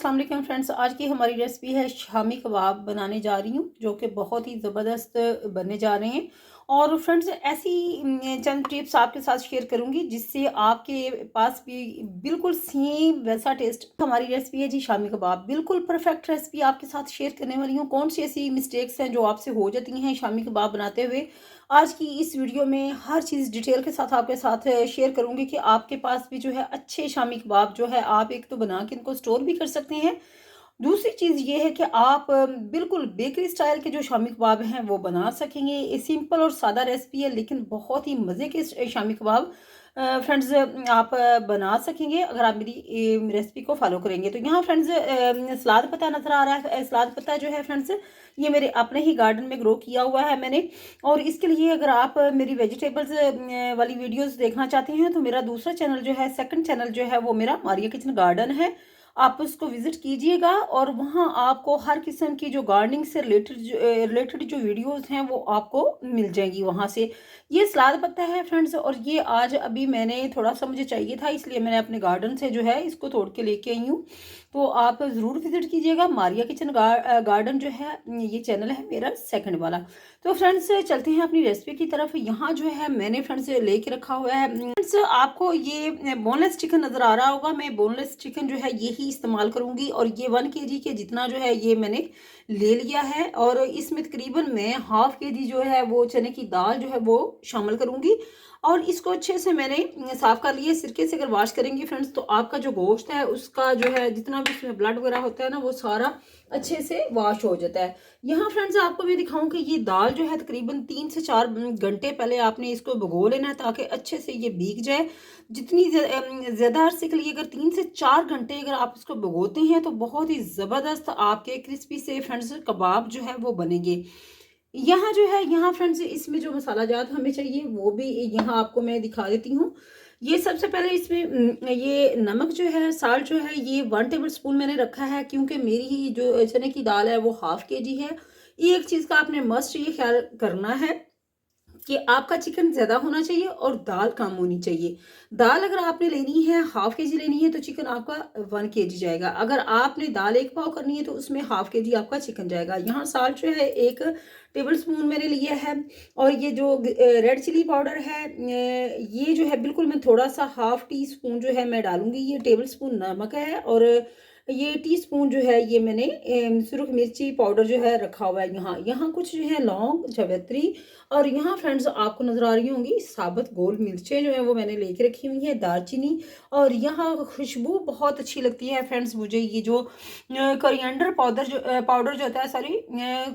अस्सलाम वालेकुम फ्रेंड्स। आज की हमारी रेसिपी है शामी कबाब बनाने जा रही हूँ, जो कि बहुत ही ज़बरदस्त बनने जा रहे हैं। और फ्रेंड्स ऐसी चंद टिप्स आपके साथ शेयर करूँगी जिससे आपके पास भी बिल्कुल सेम वैसा टेस्ट। हमारी रेसिपी है जी शामी कबाब, बिल्कुल परफेक्ट रेसिपी आपके साथ शेयर करने वाली हूँ। कौन सी ऐसी मिस्टेक्स हैं जो आपसे हो जाती हैं शामी कबाब बनाते हुए, आज की इस वीडियो में हर चीज़ डिटेल के साथ आपके साथ शेयर करूंगी कि आपके पास भी जो है अच्छे शामी कबाब जो है आप एक तो बना के इनको स्टोर भी कर सकते हैं। दूसरी चीज़ ये है कि आप बिल्कुल बेकरी स्टाइल के जो शामी कबाब हैं वो बना सकेंगे। ये सिंपल और सादा रेसिपी है लेकिन बहुत ही मज़े के शामी कबाब फ्रेंड्स आप बना सकेंगे अगर आप मेरी रेसिपी को फॉलो करेंगे। तो यहाँ फ्रेंड्स सलाद पत्ता नज़र आ रहा है। सलाद पत्ता जो है फ्रेंड्स ये मेरे अपने ही गार्डन में ग्रो किया हुआ है मैंने। और इसके लिए अगर आप मेरी वेजिटेबल्स वाली वीडियोस देखना चाहते हैं तो मेरा दूसरा चैनल जो है, सेकंड चैनल जो है वो मेरा मारिया किचन गार्डन है। आप उसको विजिट कीजिएगा और वहाँ आपको हर किस्म की जो गार्डनिंग से रिलेटेड जो वीडियोस हैं वो आपको मिल जाएंगी वहाँ से। ये सलाद पत्ता है फ्रेंड्स, और ये आज अभी मैंने थोड़ा सा मुझे चाहिए था इसलिए मैंने अपने गार्डन से जो है इसको तोड़ के लेके आई हूँ। तो आप ज़रूर विजिट कीजिएगा। मारिया किचन गार्डन जो है ये चैनल है मेरा सेकंड वाला। तो फ्रेंड्स चलते हैं अपनी रेसिपी की तरफ। यहाँ जो है मैंने फ्रेंड्स लेके रखा हुआ है। फ्रेंड्स आपको ये बोनलेस चिकन नज़र आ रहा होगा। मैं बोनलेस चिकन जो है यही इस्तेमाल करूँगी और ये 1 kg के जितना जो है ये मैंने ले लिया है। और इसमें तकरीबन मैं ½ kg जो है वो चने की दाल जो है वो शामिल करूँगी। और इसको अच्छे से मैंने साफ़ कर लिया। सिरके से अगर वॉश करेंगे फ्रेंड्स तो आपका जो गोश्त है उसका जो है जितना भी उसमें ब्लड वगैरह होता है ना वो सारा अच्छे से वॉश हो जाता है। यहाँ फ्रेंड्स आपको मैं दिखाऊं कि ये दाल जो है तकरीबन 3 से 4 घंटे पहले आपने इसको भिगो लेना है ताकि अच्छे से ये भीग जाए। जितनी ज़्यादा अरसे के लिए अगर 3 से 4 घंटे अगर आप इसको भिगोते हैं तो बहुत ही ज़बरदस्त आपके क्रिस्पी से फ्रेंड्स कबाब जो है वो बनेंगे। यहाँ जो है यहाँ फ्रेंड्स इसमें जो मसाला जात हमें चाहिए वो भी यहाँ आपको मैं दिखा देती हूँ। ये सबसे पहले इसमें ये नमक जो है, साल्ट जो है ये 1 टेबल स्पून मैंने रखा है क्योंकि मेरी ही जो चने की दाल है वो ½ kg है। एक चीज़ का आपने मस्ट ये ख्याल करना है कि आपका चिकन ज़्यादा होना चाहिए और दाल कम होनी चाहिए। दाल अगर आपने लेनी है ½ kg लेनी है तो चिकन आपका 1 kg जाएगा। अगर आपने दाल 1 पाव करनी है तो उसमें ½ kg आपका चिकन जाएगा। यहाँ साल्ट जो है 1 टेबल स्पून मैंने लिया है। और ये जो रेड चिली पाउडर है ये जो है बिल्कुल मैं थोड़ा सा ½ टीस्पून जो है मैं डालूंगी। ये टेबल स्पून नमक है और ये टीस्पून जो है ये मैंने सुरख मिर्ची पाउडर जो है रखा हुआ है। यहाँ यहाँ कुछ जो है लौंग, जावित्री, और यहाँ फ्रेंड्स आपको नजर आ रही होंगी साबुत गोल मिर्चें जो है वो मैंने लेके रखी हुई है, दालचीनी। और यहाँ खुशबू बहुत अच्छी लगती है फ्रेंड्स मुझे ये जो कोरिएंडर पाउडर जो होता है, सॉरी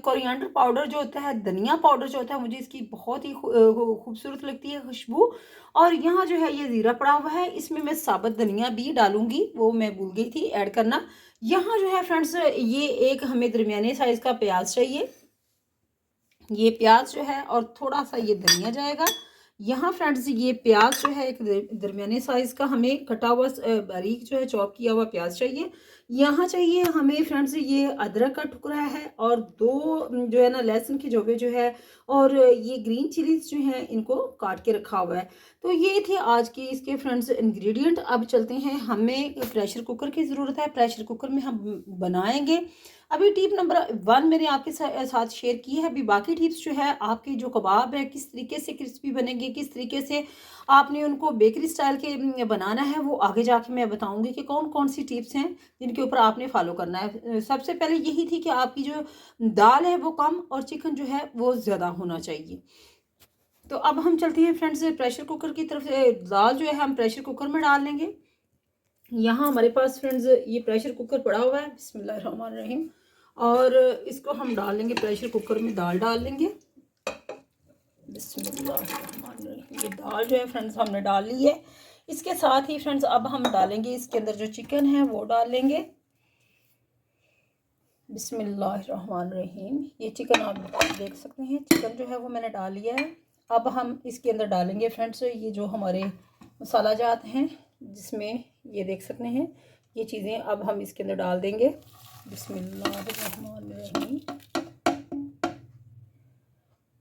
कोरिएंडर पाउडर जो होता है, धनिया पाउडर जो होता है, मुझे इसकी बहुत ही खूबसूरत लगती है खुशबू। और यहाँ जो है ये जीरा पड़ा हुआ है, इसमें मैं साबुत धनिया भी डालूंगी, वो मैं भूल गई थी ऐड करना। यहाँ जो है फ्रेंड्स ये एक हमें दरमियाने साइज का प्याज चाहिए। ये प्याज जो है और थोड़ा सा ये धनिया जाएगा। यहाँ फ्रेंड्स ये प्याज जो है एक दरमियाने साइज का हमें कटा हुआ बारीक जो है चॉप किया हुआ प्याज चाहिए। यहाँ चाहिए हमें फ्रेंड्स ये अदरक का टुकड़ा है और 2 जो है ना लहसुन की जोबे जो है, और ये ग्रीन चिलीज जो है इनको काट के रखा हुआ है। तो ये थे आज के इसके फ्रेंड्स इंग्रेडिएंट। अब चलते हैं, हमें प्रेशर कुकर की ज़रूरत है। प्रेशर कुकर में हम बनाएंगे। अभी टिप नंबर 1 मैंने आपके साथ शेयर की है। अभी बाकी टिप्स जो है आपके जो कबाब है किस तरीके से क्रिस्पी बनेंगे, किस तरीके से आपने उनको बेकरी स्टाइल के बनाना है, वो आगे जाके मैं बताऊंगी कि कौन कौन सी टिप्स हैं जिनके ऊपर आपने फॉलो करना है। सबसे पहले यही थी कि आपकी जो दाल है वो कम और चिकन जो है वो ज़्यादा होना चाहिए। तो अब हम चलते हैं फ्रेंड्स प्रेशर कुकर की तरफ से। दाल जो है हम प्रेशर कुकर में डाल लेंगे। यहाँ हमारे पास फ्रेंड्स ये प्रेशर कुकर पड़ा हुआ है, बिस्मिल्लाहिर्रहमानिर्रहीम। और इसको हम डाल लेंगे प्रेशर कुकर में, दाल डाल लेंगे। बिस्मिल्लाहिर्रहमानिर्रहीम। ये दाल जो है फ्रेंड्स हमने डाल ली है। इसके साथ ही फ्रेंड्स अब हम डालेंगे इसके अंदर जो चिकन है वो डाल लेंगे। बिस्मिल्लाहिर्रहमानिर्रहीम। ये चिकन आप देख सकते हैं, चिकन जो है वो मैंने डाल लिया है। अब हम इसके अंदर डालेंगे फ्रेंड्स ये जो हमारे मसाला जात हैं, जिसमें ये देख सकते हैं ये चीज़ें अब हम इसके अंदर डाल देंगे। बिस्मिल्लाहिर्रहमानिर्रहीम।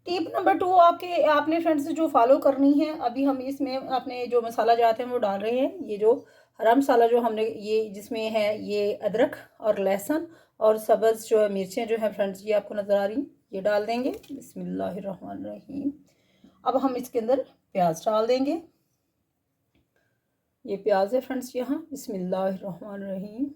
टिप नंबर 2 आपने फ्रेंड्स जो फॉलो करनी है, अभी हम इसमें अपने जो मसाला जाते हैं वो डाल रहे हैं। ये जो हरा मसाला जो हमने ये जिसमें है ये अदरक और लहसुन और सब्ज़ जो है मिर्चें जो है फ्रेंड्स ये आपको नज़र आ रही ये डाल देंगे। बिस्मिल्लाहिर्रहमानिर्रहीम। अब हम इसके अंदर प्याज डाल देंगे। ये प्याज है फ्रेंड्स यहाँ। बिस्मिल्लाहिर्रहमानिर्रहीम।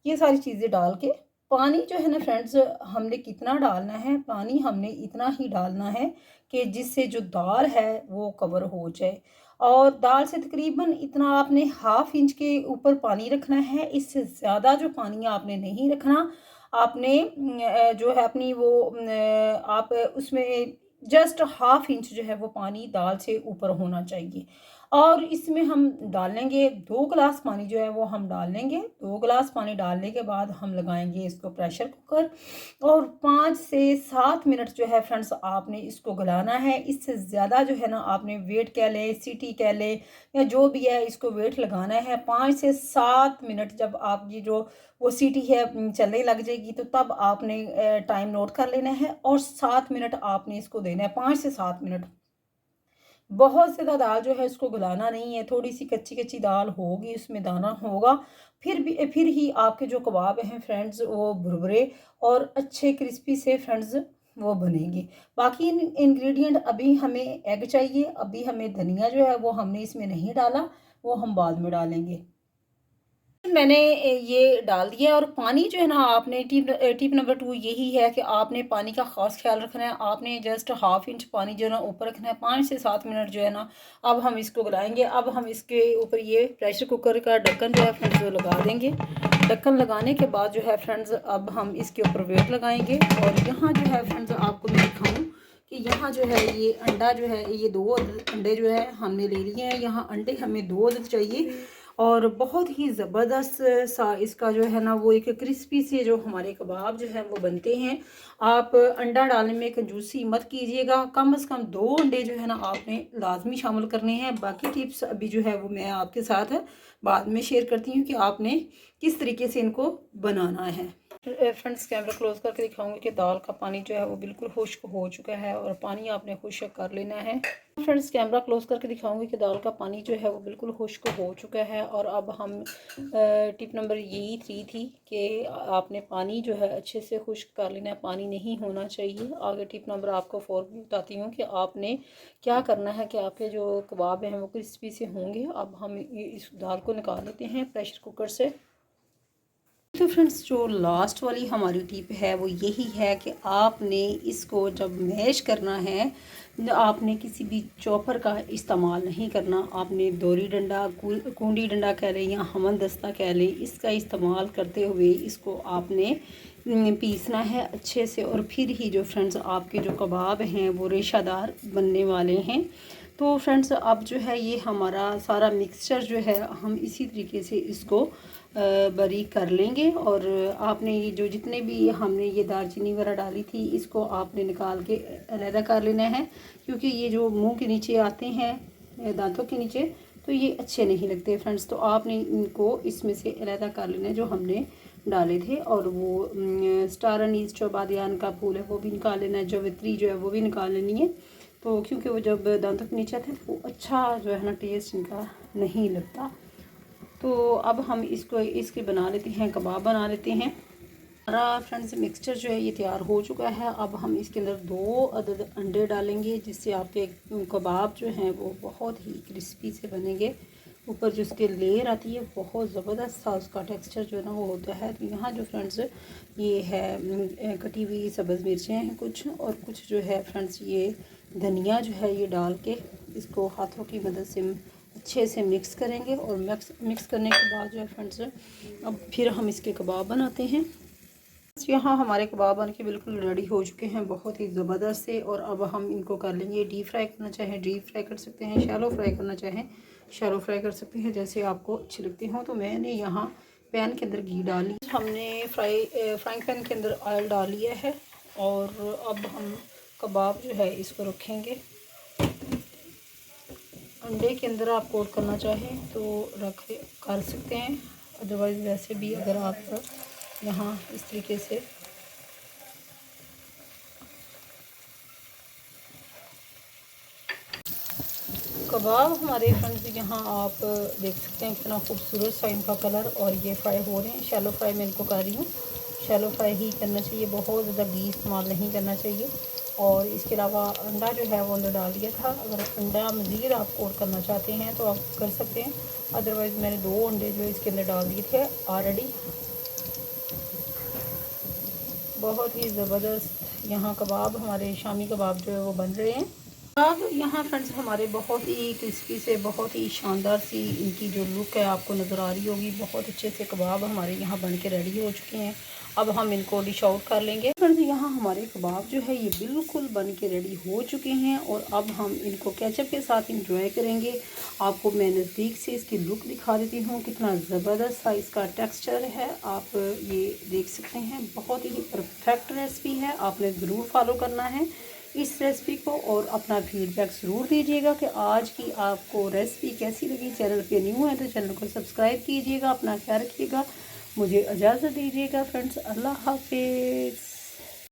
ये सारी चीज़ें डाल के पानी जो है ना फ्रेंड्स हमने कितना डालना है, पानी हमने इतना ही डालना है कि जिससे जो दाल है वो कवर हो जाए। और दाल से तकरीबन इतना आपने हाफ इंच के ऊपर पानी रखना है, इससे ज़्यादा जो पानी आपने नहीं रखना। आपने जो है अपनी वो आप उसमें जस्ट हाफ इंच जो है वो पानी दाल से ऊपर होना चाहिए। और इसमें हम डालेंगे 2 गिलास पानी जो है वो हम डाल लेंगे। 2 गिलास पानी डालने के बाद हम लगाएंगे इसको प्रेशर कुकर और 5 से 7 मिनट जो है फ्रेंड्स आपने इसको गलाना है। इससे ज़्यादा जो है ना आपने वेट कह लें, सीटी कह लें या जो भी है इसको वेट लगाना है। 5 से 7 मिनट जब आपकी जो वो सीटी है चलने लग जाएगी तो तब आपने टाइम नोट कर लेना है और 7 मिनट आपने इसको देना है, 5 से 7 मिनट। बहुत ज़्यादा दाल जो है इसको गलाना नहीं है, थोड़ी-सी कच्ची-कच्ची दाल होगी, उसमें दाना होगा, फिर ही आपके जो कबाब हैं फ्रेंड्स वो भुरभुरे और अच्छे क्रिस्पी से फ्रेंड्स वो बनेंगे। बाकी इंग्रेडिएंट अभी हमें एग चाहिए, अभी हमें धनिया जो है वो हमने इसमें नहीं डाला, वो हम बाद में डालेंगे। मैंने ये डाल दिया और पानी जो है ना आपने टिप नंबर 2 यही है कि आपने पानी का ख़ास ख्याल रखना है। आपने जस्ट हाफ इंच पानी जो है ना ऊपर रखना है। 5 से 7 मिनट जो है ना अब हम इसको गलाएंगे। अब हम इसके ऊपर ये प्रेशर कुकर का ढक्कन जो है फ्रेंड्स वो लगा देंगे। ढक्कन लगाने के बाद जो है फ्रेंड्स अब हम इसके ऊपर वेट लगाएंगे और यहाँ जो है फ्रेंड्स आपको मैं दिखाऊँ कि यहाँ जो है ये अंडा जो है ये 2 अंडे जो है हमने ले लिए हैं। यहाँ अंडे हमें 2 अदद चाहिए और बहुत ही ज़बरदस्त सा इसका जो है ना वो एक क्रिस्पी से जो हमारे कबाब जो है वो बनते हैं। आप अंडा डालने में कंजूसी मत कीजिएगा, कम से कम 2 अंडे जो है ना आपने लाजमी शामिल करने हैं। बाकी टिप्स अभी जो है वो मैं आपके साथ बाद में शेयर करती हूँ कि आपने किस तरीके से इनको बनाना है। फ्रेंड्स कैमरा क्लोज करके दिखाऊंगी कि दाल का पानी जो है वो बिल्कुल खुश्क हो चुका है और पानी आपने खुश्क कर लेना है। फ्रेंड्स कैमरा क्लोज करके दिखाऊंगी कि दाल का पानी जो है वो बिल्कुल खुश्क हो चुका है और अब हम टिप नंबर यही 3 थी कि आपने पानी जो है अच्छे से खुश्क कर लेना है, पानी नहीं होना चाहिए। आगे टिप नंबर आपको 4 भी बताती हूँ कि आपने क्या करना है कि आपके जो कबाब हैं वो क्रिस्पी से होंगे। अब हम इस दाल को निकाल लेते हैं प्रेशर कुकर से। तो फ्रेंड्स जो लास्ट वाली हमारी टिप है वो यही है कि आपने इसको जब मैश करना है आपने किसी भी चॉपर का इस्तेमाल नहीं करना। आपने दोरी डंडा, कूंडी डंडा कह लें या हमन दस्ता कह लें, इसका इस्तेमाल करते हुए इसको आपने पीसना है अच्छे से और फिर ही जो फ्रेंड्स आपके जो कबाब हैं वो रेशादार बनने वाले हैं। तो फ्रेंड्स अब जो है ये हमारा सारा मिक्सचर जो है हम इसी तरीके से इसको बारीक कर लेंगे और आपने ये जो जितने भी हमने ये दालचीनी वगैरह डाली थी इसको आपने निकाल के अलहदा कर लेना है, क्योंकि ये जो मुंह के नीचे आते हैं दांतों के नीचे तो ये अच्छे नहीं लगते फ्रेंड्स। तो आपने इनको इसमें से अलहदा कर लेना है जो हमने डाले थे। और वो स्टार अनीस जो बादियान का फूल है वो भी निकाल लेना है, जवित्री जो है वो भी निकाल लेनी है। तो क्योंकि वो जब दांतों के नीचे आते हैं वो अच्छा जो है ना टेस्ट इनका नहीं लगता। तो अब हम इसको इसके बना लेते हैं, कबाब बना लेते हैं। हमारा फ्रेंड्स मिक्सचर जो है ये तैयार हो चुका है। अब हम इसके अंदर 2 अदद अंडे डालेंगे जिससे आपके कबाब जो हैं वो बहुत ही क्रिस्पी से बनेंगे। ऊपर जो उसके लेयर आती है बहुत ज़बरदस्त सा उसका टेक्सचर जो है ना वो होता है। तो यहाँ जो फ्रेंड्स ये है कटी हुई सब्ज़ मिर्चें हैं कुछ और कुछ जो है फ्रेंड्स ये धनिया जो है ये डाल के इसको हाथों की मदद से अच्छे से मिक्स करेंगे और मिक्स करने के बाद जो है फ्रेंड्स अब फिर हम इसके कबाब बनाते हैं। यहाँ हमारे कबाब बन के बिल्कुल रेडी हो चुके हैं बहुत ही ज़बरदस्त से। और अब हम इनको कर लेंगे डीप फ्राई करना चाहें डीप फ्राई कर सकते हैं, शैलो फ्राई करना चाहें शैलो फ्राई कर सकते हैं, जैसे आपको अच्छी लगती हो। तो मैंने यहाँ पैन के अंदर घी डाली, हमने फ्राइंग पैन के अंदर ऑयल डाल लिया है और अब हम कबाब जो है इसको रखेंगे। अंडे के अंदर आप कोट करना चाहें तो कर सकते हैं, अदरवाइज़ वैसे भी अगर आप यहाँ इस तरीके से कबाब हमारे फ्रेंड्स यहाँ आप देख सकते हैं कितना खूबसूरत सा इनका कलर, और ये फ्राई हो रहे हैं। शैलो फ्राई मैं इनको कर रही हूँ, शैलो फ्राई ही करना चाहिए, बहुत ज़्यादा घी इस्तेमाल नहीं करना चाहिए। और इसके अलावा अंडा जो है वो अंदर डाल दिया था। अगर अंडा मज़ीद आप कोट करना चाहते हैं तो आप कर सकते हैं, अदरवाइज़ मैंने 2 अंडे जो इसके अंदर डाल दिए थे ऑलरेडी। बहुत ही ज़बरदस्त यहाँ कबाब, हमारे शामी कबाब जो है वो बन रहे हैं। अब यहाँ फ्रेंड्स हमारे बहुत ही क्रिस्पी से, बहुत ही शानदार सी इनकी जो लुक है आपको नज़र आ रही होगी। बहुत अच्छे से कबाब हमारे यहाँ बन के रेडी हो चुके हैं। अब हम इनको डिश आउट कर लेंगे। फ्रेंड्स यहाँ हमारे कबाब जो है ये बिल्कुल बन के रेडी हो चुके हैं, और अब हम इनको केचप के साथ इंजॉय करेंगे। आपको मैं नज़दीक से इसकी लुक दिखा देती हूँ, कितना ज़बरदस्त सा इसका टेक्स्चर है, आप ये देख सकते हैं। बहुत ही परफेक्ट रेसिपी है, आपने ज़रूर फॉलो करना है इस रेसिपी को, और अपना फीडबैक ज़रूर दीजिएगा कि आज की आपको रेसिपी कैसी लगी। चैनल पे न्यू है तो चैनल को सब्सक्राइब कीजिएगा। अपना ख्याल रखिएगा, मुझे इजाज़त दीजिएगा फ्रेंड्स, अल्लाह हाफिज़।